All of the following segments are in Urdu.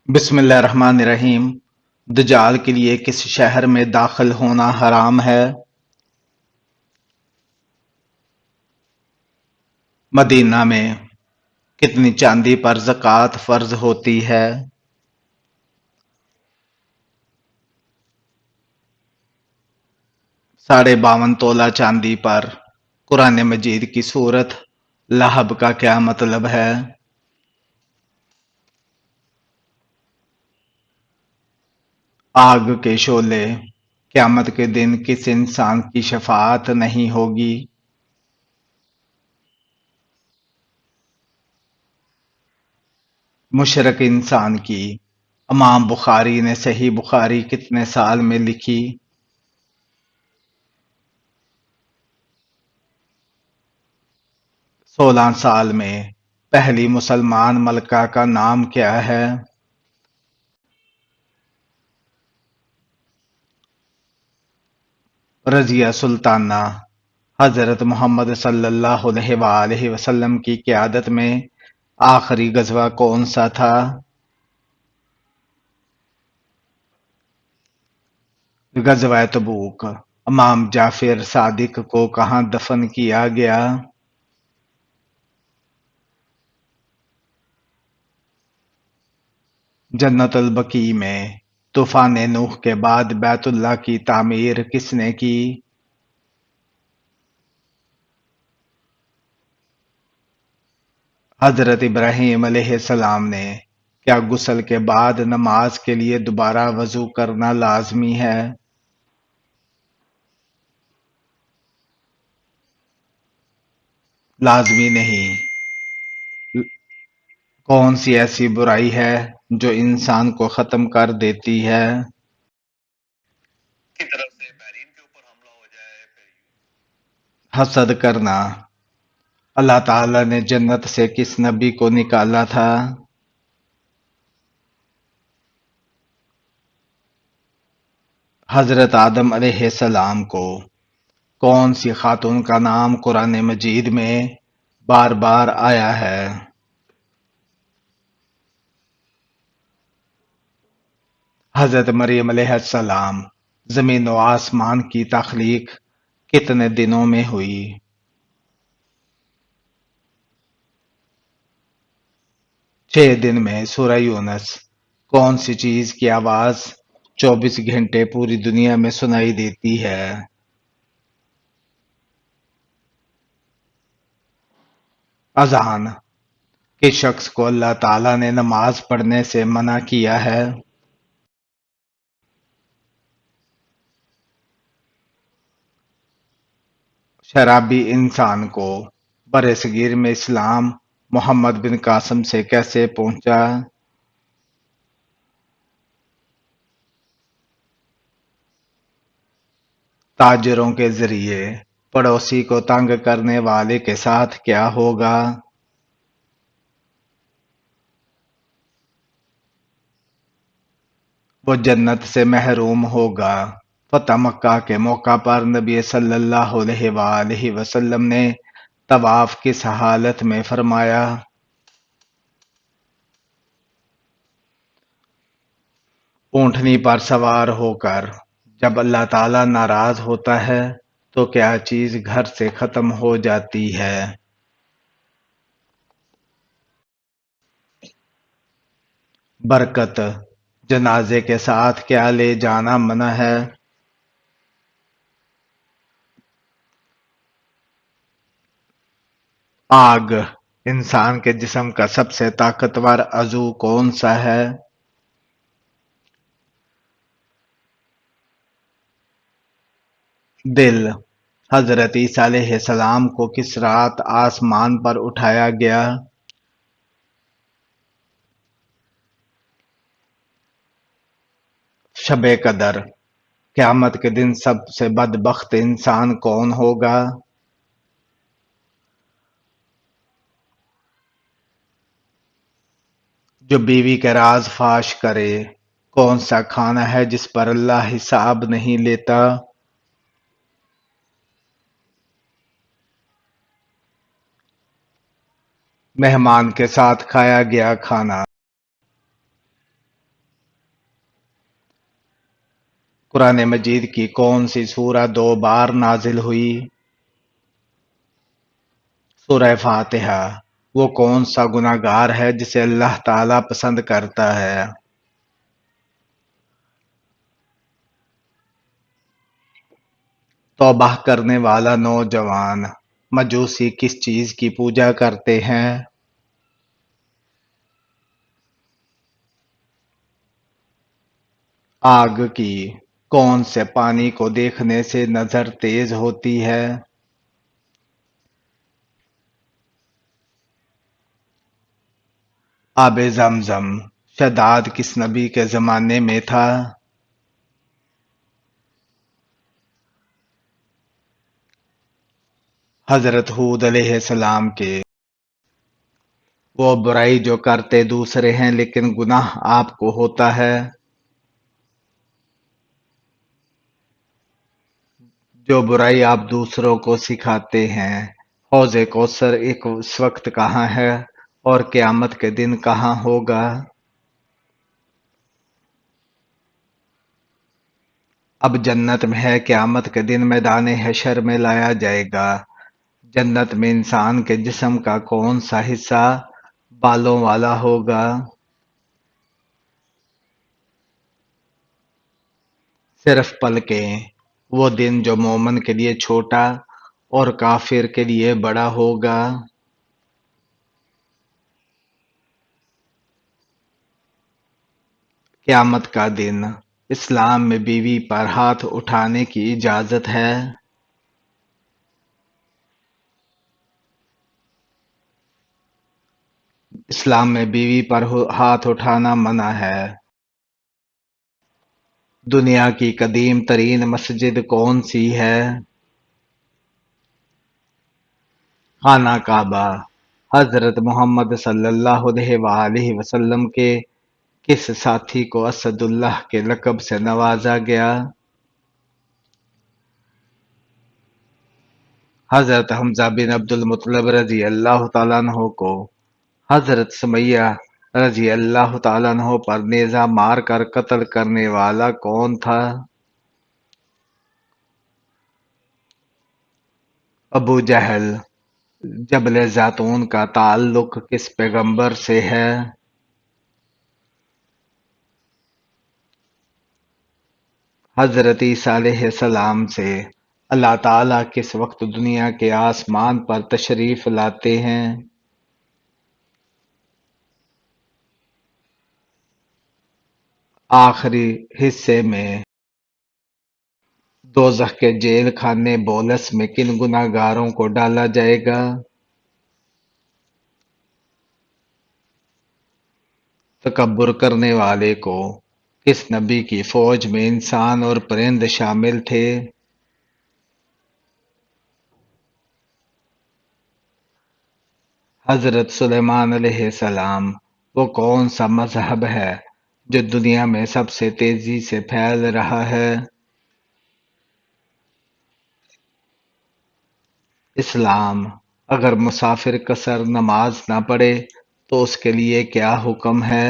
بسم اللہ الرحمن الرحیم۔ دجال کے لیے کس شہر میں داخل ہونا حرام ہے؟ مدینہ میں۔ کتنی چاندی پر زکوٰۃ فرض ہوتی ہے؟ 52 تولہ چاندی پر۔ قرآن مجید کی سورت لہب کا کیا مطلب ہے؟ آگ کے شعلے۔ قیامت کے دن کس انسان کی شفاعت نہیں ہوگی؟ مشرک انسان کی۔ امام بخاری نے صحیح بخاری کتنے سال میں لکھی؟ 16 سال میں۔ پہلی مسلمان ملکہ کا نام کیا ہے؟ رضیہ سلطانہ۔ حضرت محمد صلی اللہ علیہ وآلہ وسلم کی قیادت میں آخری غزوہ کون سا تھا؟ غزوہ تبوک۔ امام جعفر صادق کو کہاں دفن کیا گیا؟ جنت البقیع میں۔ طوفان نوح کے بعد بیت اللہ کی تعمیر کس نے کی؟ حضرت ابراہیم علیہ السلام نے۔ کیا غسل کے بعد نماز کے لیے دوبارہ وضو کرنا لازمی ہے؟ لازمی نہیں۔ کون سی ایسی برائی ہے جو انسان کو ختم کر دیتی ہے؟ حسد کرنا۔ اللہ تعالی نے جنت سے کس نبی کو نکالا تھا؟ حضرت آدم علیہ السلام کو۔ کون سی خاتون کا نام قرآن مجید میں بار بار آیا ہے؟ حضرت مریم علیہ السلام۔ زمین و آسمان کی تخلیق کتنے دنوں میں ہوئی؟ 6 دن میں۔ سورہ یونس۔ کون سی چیز کی آواز 24 گھنٹے پوری دنیا میں سنائی دیتی ہے؟ اذان۔ کس شخص کو اللہ تعالیٰ نے نماز پڑھنے سے منع کیا ہے؟ شرابی انسان کو۔ برصغیر میں اسلام محمد بن قاسم سے کیسے پہنچا؟ تاجروں کے ذریعے۔ پڑوسی کو تنگ کرنے والے کے ساتھ کیا ہوگا؟ وہ جنت سے محروم ہوگا۔ فتح مکہ کے موقع پر نبی صلی اللہ علیہ وآلہ وسلم نے طواف کس حالت میں فرمایا؟ اونٹنی پر سوار ہو کر۔ جب اللہ تعالیٰ ناراض ہوتا ہے تو کیا چیز گھر سے ختم ہو جاتی ہے؟ برکت۔ جنازے کے ساتھ کیا لے جانا منع ہے؟ آگ۔ انسان کے جسم کا سب سے طاقتور عضو کون سا ہے؟ دل۔ حضرت عیسیٰ علیہ السلام کو کس رات آسمان پر اٹھایا گیا؟ شب قدر۔ قیامت کے دن سب سے بدبخت انسان کون ہوگا؟ جو بیوی کے راز فاش کرے۔ کون سا کھانا ہے جس پر اللہ حساب نہیں لیتا؟ مہمان کے ساتھ کھایا گیا کھانا۔ قرآن مجید کی کون سی سورہ 2 بار نازل ہوئی؟ سورہ فاتحہ۔ وہ کون سا گناہ گار ہے جسے اللہ تعالیٰ پسند کرتا ہے؟ توبہ کرنے والا نوجوان۔ مجوسی کس چیز کی پوجا کرتے ہیں؟ آگ کی۔ کون سے پانی کو دیکھنے سے نظر تیز ہوتی ہے؟ آب زمزم۔ شداد کس نبی کے زمانے میں تھا؟ حضرت ہود علیہ السلام کے۔ وہ برائی جو کرتے دوسرے ہیں لیکن گناہ آپ کو ہوتا ہے؟ جو برائی آپ دوسروں کو سکھاتے ہیں۔ حوض کوثر اس وقت کہاں ہے اور قیامت کے دن کہاں ہوگا؟ اب جنت میں ہے، قیامت کے دن میدان حشر میں لایا جائے گا۔ جنت میں انسان کے جسم کا کون سا حصہ بالوں والا ہوگا؟ صرف پلکیں۔ وہ دن جو مومن کے لیے چھوٹا اور کافر کے لیے بڑا ہوگا۔ قیامت کا دن۔ اسلام میں بیوی پر ہاتھ اٹھانے کی اجازت ہے؟ اسلام میں بیوی پر ہاتھ اٹھانا منع ہے۔ دنیا کی قدیم ترین مسجد کون سی ہے؟ خانہ کعبہ۔ حضرت محمد صلی اللہ علیہ وآلہ وسلم کے کس ساتھی کو اسد اللہ کے لقب سے نوازا گیا؟ حضرت حمزہ بن عبد المطلب رضی اللہ تعالیٰ عنہ کو حضرت سمیہ رضی اللہ تعالیٰ عنہ پر نیزہ مار کر قتل کرنے والا کون تھا؟ ابو جہل۔ جبل زیتون کا تعلق کس پیغمبر سے ہے؟ حضرت عیسیٰ علیہ السلام سے۔ اللہ تعالیٰ کس وقت دنیا کے آسمان پر تشریف لاتے ہیں؟ آخری حصے میں۔ دوزخ کے جیل خانے بولس میں کن گناہ گاروں کو ڈالا جائے گا؟ تکبر کرنے والے کو۔ کس نبی کی فوج میں انسان اور پرند شامل تھے؟ حضرت سلیمان علیہ السلام۔ وہ کون سا مذہب ہے جو دنیا میں سب سے تیزی سے پھیل رہا ہے؟ اسلام۔ اگر مسافر قصر نماز نہ پڑھے تو اس کے لیے کیا حکم ہے؟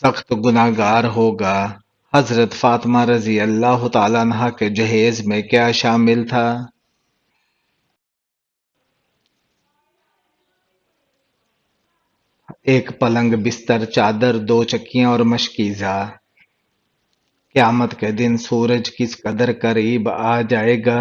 سخت گناہ گار ہوگا۔ حضرت فاطمہ رضی اللہ تعالیٰ عنہا کے جہیز میں کیا شامل تھا؟ ایک پلنگ، بستر، چادر، 2 چکیاں اور مشکیزہ۔ قیامت کے دن سورج کس قدر قریب آ جائے گا؟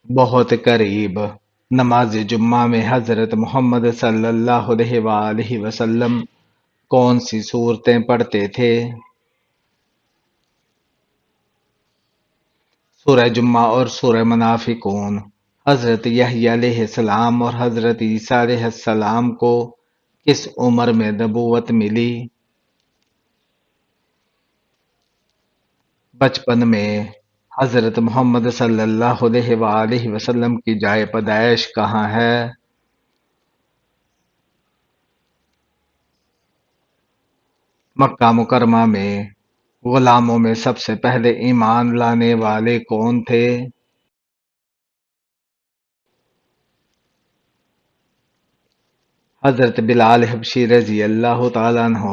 بہت قریب۔ نماز جمعہ میں حضرت محمد صلی اللہ علیہ وآلہ وسلم کون سی صورتیں پڑھتے تھے؟ سورہ جمعہ اور سورہ منافقون۔ حضرت یحییٰ علیہ السلام اور حضرت عیسیٰ علیہ السلام کو کس عمر میں نبوت ملی؟ بچپن میں۔ حضرت محمد صلی اللہ علیہ وآلہ وسلم کی جائے پیدائش کہاں ہے؟ مکہ مکرمہ میں۔ غلاموں میں سب سے پہلے ایمان لانے والے کون تھے؟ حضرت بلال حبشی رضی اللہ تعالیٰ عنہ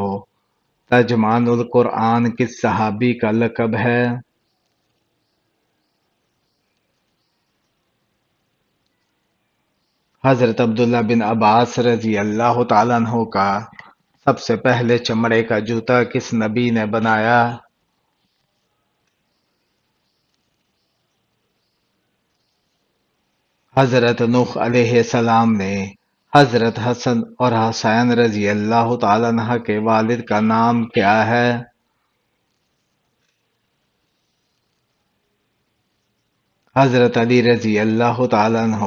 ترجمان القرآن کس صحابی کا لقب ہے؟ حضرت عبداللہ بن عباس رضی اللہ تعالیٰ عنہ کا سب سے پہلے چمڑے کا جوتا کس نبی نے بنایا؟ حضرت نوح علیہ السلام نے حضرت حسن اور حسین رضی اللہ تعالیٰ عنہ کے والد کا نام کیا ہے؟ حضرت علی رضی اللہ تعالیٰ عنہ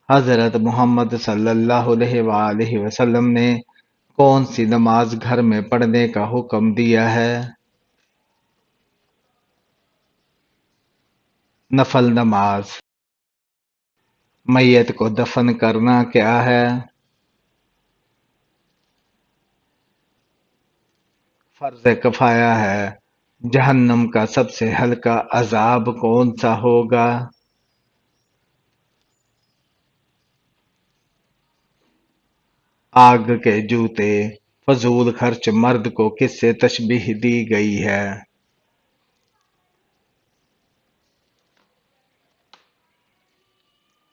حضرت محمد صلی اللہ علیہ وآلہ وسلم نے کون سی نماز گھر میں پڑھنے کا حکم دیا ہے؟ نفل نماز۔ میت کو دفن کرنا کیا ہے؟ فرض کفایہ ہے۔ جہنم کا سب سے ہلکا عذاب کون سا ہوگا؟ آگ کے جوتے۔ فضول خرچ مرد کو کس سے تشبیہ دی گئی ہے؟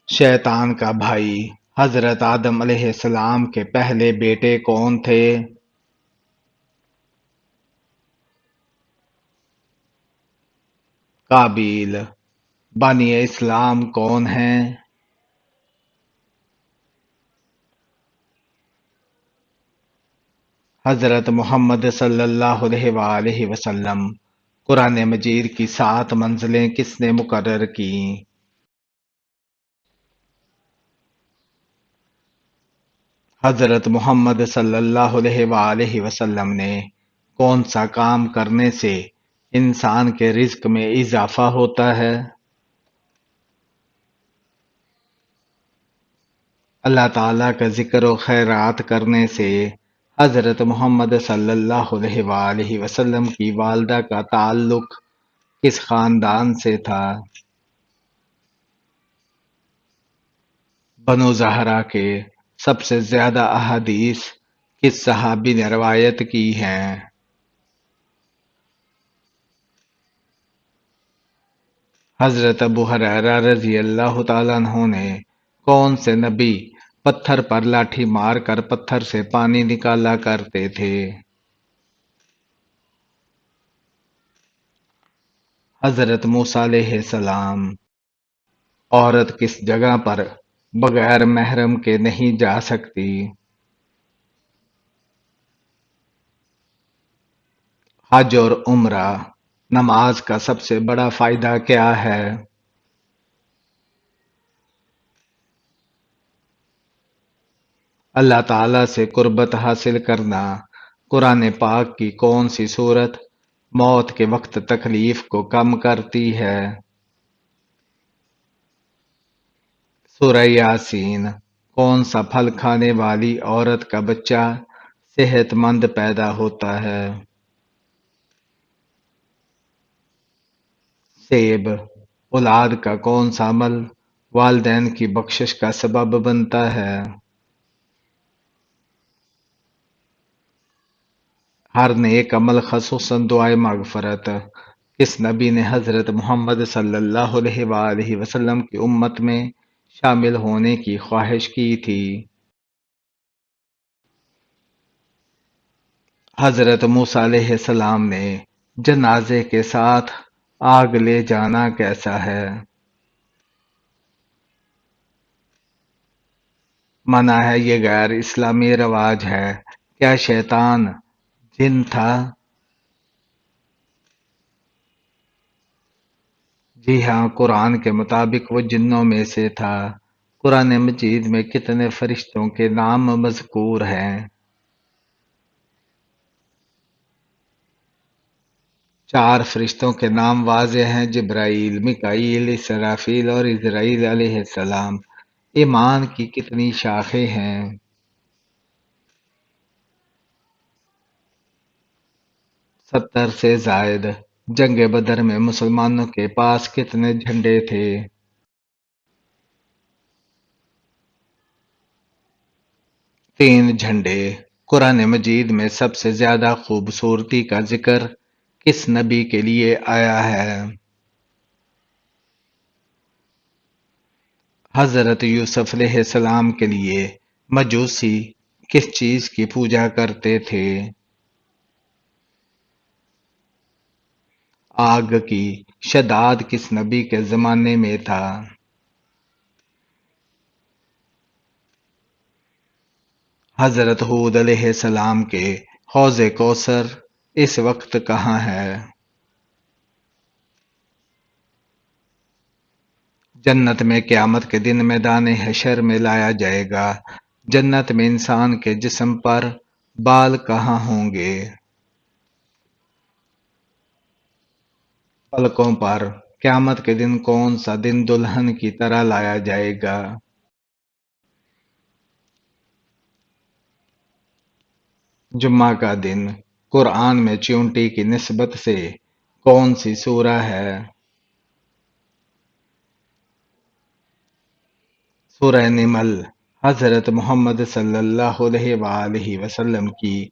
شیطان کا بھائی۔ حضرت آدم علیہ السلام کے پہلے بیٹے کون تھے؟ قابیل۔ بانی اسلام کون ہیں؟ حضرت محمد صلی اللہ علیہ وآلہ وسلم۔ قرآن مجید کی 7 منزلیں کس نے مقرر کیں؟ حضرت محمد صلی اللہ علیہ وآلہ وسلم نے کون سا کام کرنے سے انسان کے رزق میں اضافہ ہوتا ہے؟ اللہ تعالیٰ کا ذکر و خیرات کرنے سے حضرت محمد صلی اللہ علیہ وآلہ وسلم کی والدہ کا تعلق کس خاندان سے تھا؟ بنو زہرا کے سب سے زیادہ احادیث کس صحابی نے روایت کی ہیں؟ حضرت ابو ہریرہ رضی اللہ تعالیٰ عنہ نے کون سے نبی پتھر پر لاٹھی مار کر پتھر سے پانی نکالا کرتے تھے؟ حضرت موسیٰ علیہ السلام۔ عورت کس جگہ پر بغیر محرم کے نہیں جا سکتی؟ حج اور عمرہ۔ نماز کا سب سے بڑا فائدہ کیا ہے؟ اللہ تعالیٰ سے قربت حاصل کرنا۔ قرآن پاک کی کون سی صورت موت کے وقت تکلیف کو کم کرتی ہے؟ سورہ یاسین۔ کون سا پھل کھانے والی عورت کا بچہ صحت مند پیدا ہوتا ہے؟ سیب۔ اولاد کا کون سا عمل والدین کی بخشش کا سبب بنتا ہے؟ ہر نیک عمل خصوصاً دعائے مغفرت کس نبی نے حضرت محمد صلی اللہ علیہ وآلہ وسلم کی امت میں شامل ہونے کی خواہش کی تھی؟ حضرت موسیٰ علیہ السلام نے جنازے کے ساتھ آگ لے جانا کیسا ہے؟ منع ہے، یہ غیر اسلامی رواج ہے۔ کیا شیطان جن تھا؟ جی ہاں، قرآن کے مطابق وہ جنوں میں سے تھا۔ قرآن مجید میں کتنے فرشتوں کے نام مذکور ہیں؟ 4 فرشتوں کے نام واضح ہیں: جبرائیل، میکائیل، اسرافیل اور عزرائیل علیہ السلام۔ ایمان کی کتنی شاخیں ہیں؟ 70 سے زائد۔ جنگ بدر میں مسلمانوں کے پاس کتنے جھنڈے تھے؟ تین جھنڈے۔ قرآن مجید میں سب سے زیادہ خوبصورتی کا ذکر کس نبی کے لیے آیا ہے؟ حضرت یوسف علیہ السلام کے لیے مجوسی کس چیز کی پوجا کرتے تھے؟ آگ کی۔ شداد کس نبی کے زمانے میں تھا؟ حضرت ہود علیہ السلام کے حوض کوثر اس وقت کہاں ہے؟ جنت میں قیامت کے دن میدان حشر میں لایا جائے گا۔ جنت میں انسان کے جسم پر بال کہاں ہوں گے؟ پلکوں پر۔ قیامت کے دن کون سا دن دلہن کی طرح لایا جائے گا؟ جمعہ کا دن۔ قرآن میں چیونٹی کی نسبت سے کون سی سورہ ہے؟ سورہ نمل۔ حضرت محمد صلی اللہ علیہ وآلہ وسلم کی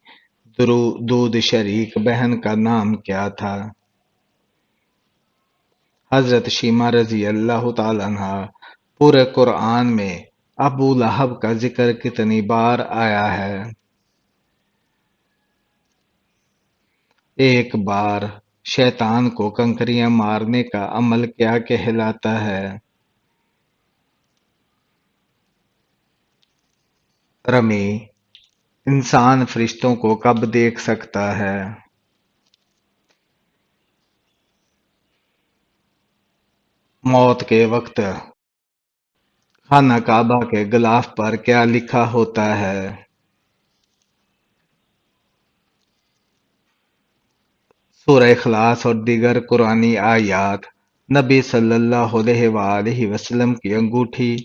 دودھ شریک بہن کا نام کیا تھا؟ حضرت شیمہ رضی اللہ تعالیٰ عنہا۔ پورے قرآن میں ابو لہب کا ذکر کتنی بار آیا ہے؟ ایک بار۔ شیطان کو کنکریاں مارنے کا عمل کیا کہلاتا ہے؟ رمی۔ انسان فرشتوں کو کب دیکھ سکتا ہے؟ موت کے وقت۔ خانہ کعبہ کے غلاف پر کیا لکھا ہوتا ہے؟ سورہ اخلاص اور دیگر قرآنی آیات۔ نبی صلی اللہ علیہ وآلہ وسلم کی انگوٹھی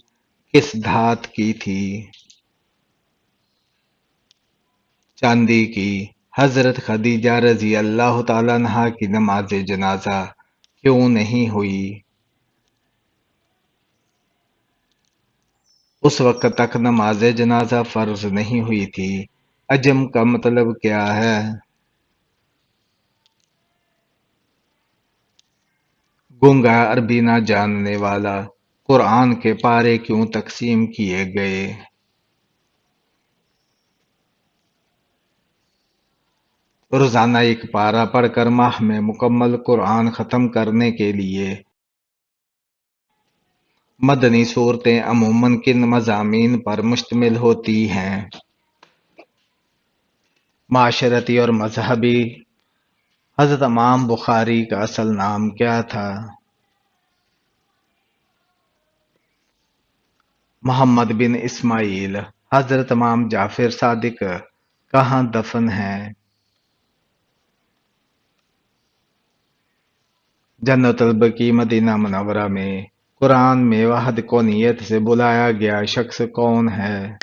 کس دھات کی تھی؟ چاندی کی۔ حضرت خدیجہ رضی اللہ تعالیٰ عنہا کی نماز جنازہ کیوں نہیں ہوئی؟ اس وقت تک نماز جنازہ فرض نہیں ہوئی تھی۔ عجم کا مطلب کیا ہے؟ گونگا، عربی نہ جاننے والا۔ قرآن کے پارے کیوں تقسیم کیے گئے؟ روزانہ ایک پارہ پڑھ کر ماہ میں مکمل قرآن ختم کرنے کے لیے مدنی صورتیں عموماً کن مضامین پر مشتمل ہوتی ہیں؟ معاشرتی اور مذہبی۔ حضرت امام بخاری کا اصل نام کیا تھا؟ محمد بن اسماعیل۔ حضرت امام جعفر صادق کہاں دفن ہیں؟ جنت البقیع مدینہ منورہ میں۔ قرآن میں وحد کونیت سے بلایا گیا شخص کون ہے؟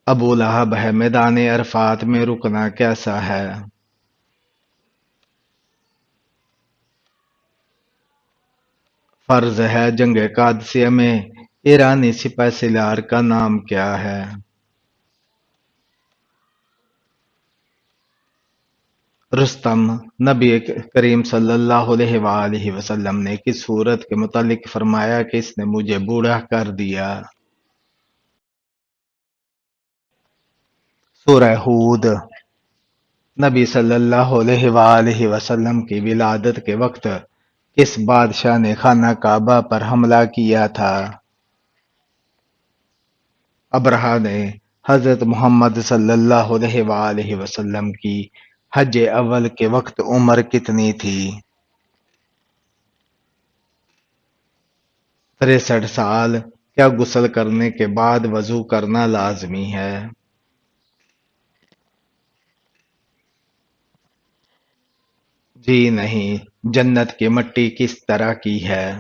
ابو لہب ہے۔ میدان عرفات میں رکنا کیسا ہے؟ فرض ہے۔ جنگ قادسیہ میں ایرانی سپہ سالار کا نام کیا ہے؟ رستم۔ نبی کریم صلی اللہ علیہ وآلہ وسلم نے کس سورت کے متعلق فرمایا کہ اس نے مجھے بوڑھا کر دیا؟ سورہ ہود۔ نبی صلی اللہ علیہ وآلہ وسلم کی ولادت کے وقت کس بادشاہ نے خانہ کعبہ پر حملہ کیا تھا؟ ابرہہ نے۔ حضرت محمد صلی اللہ علیہ وآلہ وسلم کی حج اول کے وقت عمر کتنی تھی؟ 63 سال۔ کیا غسل کرنے کے بعد وضو کرنا لازمی ہے؟ جی نہیں۔ جنت کی مٹی کس طرح کی ہے؟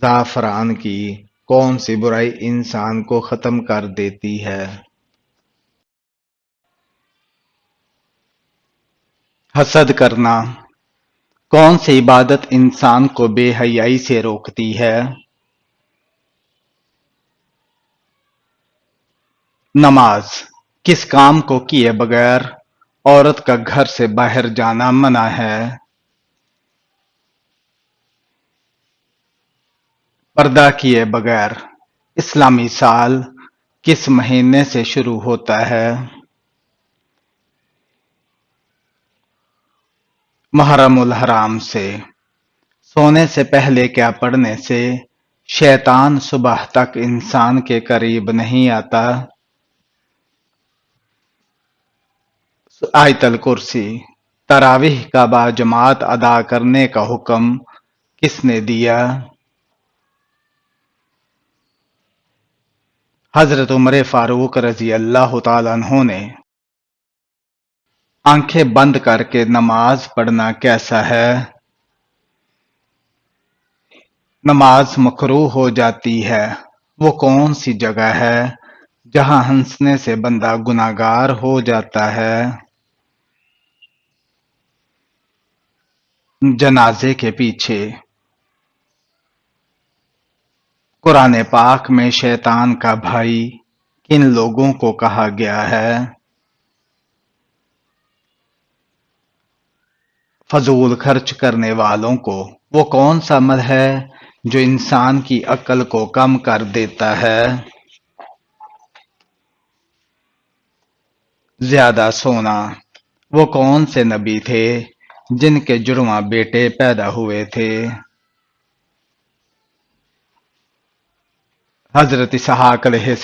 زعفران کی۔ کون سی برائی انسان کو ختم کر دیتی ہے؟ حسد کرنا۔ کون سی عبادت انسان کو بے حیائی سے روکتی ہے؟ نماز۔ کس کام کو کیے بغیر عورت کا گھر سے باہر جانا منع ہے؟ پردہ کیے بغیر۔ اسلامی سال کس مہینے سے شروع ہوتا ہے؟ محرم الحرام سے۔ سونے سے پہلے کیا پڑھنے سے شیطان صبح تک انسان کے قریب نہیں آتا؟ آیت الکرسی۔ تراویح کا باجماعت ادا کرنے کا حکم کس نے دیا؟ حضرت عمر فاروق رضی اللہ تعالیٰ عنہ نے۔ آنکھیں بند کر کے نماز پڑھنا کیسا ہے؟ نماز مکروہ ہو جاتی ہے وہ کون سی جگہ ہے جہاں ہنسنے سے بندہ گناہگار ہو جاتا ہے؟ جنازے کے پیچھے۔ قرآن پاک میں شیطان کا بھائی کن لوگوں کو کہا گیا ہے؟ فضول خرچ کرنے والوں کو۔ وہ کون سا عمل ہے جو انسان کی عقل کو کم کر دیتا ہے؟ زیادہ سونا۔ وہ کون سے نبی تھے جن کے جڑواں بیٹے پیدا ہوئے تھے؟ حضرت اسحاق علیہ